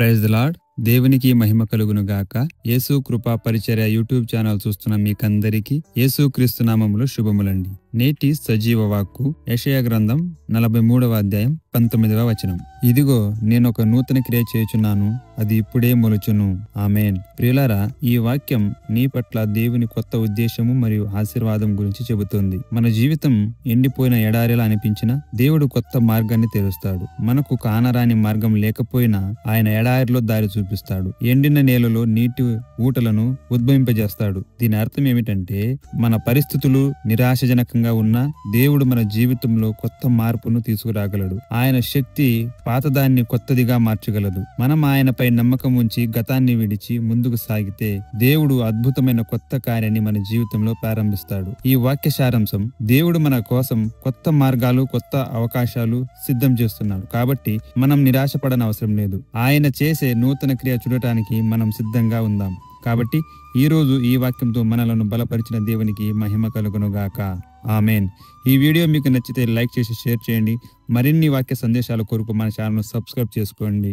Praise the lord. దేవునికి మహిమ కలుగును గాక. యేసు కృపా పరిచర్య యూట్యూబ్ ఛానల్ చూస్తున్న మీకందరికీ యేసుక్రీస్తు నామములో శుభములండి. నేటి సజీవ వాక్కు యెషయా గ్రంథం 43వ అధ్యాయం 19వ వచనం. ఇదిగో నేనొక నూతన క్రియ చేయుచున్నాను, అది ఇప్పుడే మొలుచును. ఆమేన్. ప్రియులారా, ఈ వాక్యం నీ పట్ల దేవుని కొత్త ఉద్దేశము మరియు ఆశీర్వాదం గురించి చెబుతుంది. మన జీవితం ఎండిపోయిన ఎడారిలా అనిపించినా దేవుడు కొత్త మార్గాన్ని తెరుస్తాడు. మనకు కానరాని మార్గం లేకపోయినా ఆయన ఎడారిలో దారి చూపిస్తాడు. ఎండిన నేలలో నీటి ఊటలను ఉద్భవింపజేస్తాడు. దీని అర్థం ఏమిటంటే, మన పరిస్థితులు నిరాశజనకంగా ఉన్నా దేవుడు మన జీవితంలో కొత్త మార్పును తీసుకురాగలడు. ఆయన శక్తి పాతదాన్ని కొత్తదిగా మార్చగలదు. మనం ఆయనపై నమ్మకం ఉంచి గతాన్ని విడిచి ముందుకు సాగితే దేవుడు అద్భుతమైన కొత్త కార్యాన్ని మన జీవితంలో ప్రారంభిస్తాడు. ఈ వాక్య సారాంశం, దేవుడు మన కోసం కొత్త మార్గాలు, కొత్త అవకాశాలు సిద్ధం చేస్తున్నాడు. కాబట్టి మనం నిరాశపడని అవసరం లేదు. ఆయన చేసే నూతన క్రియ చూడటానికి మనం సిద్ధంగా ఉందాం. కాబట్టి ఈ రోజు ఈ వాక్యంతో మనలను బలపరిచిన దేవునికి మహిమ కలుగును గాక. ఆమేన్. ఈ వీడియో మీకు నచ్చితే లైక్ చేసి షేర్ చేయండి. మరిన్ని వాక్య సందేశాల కొరకు మన ఛానల్ను సబ్స్క్రైబ్ చేసుకోండి.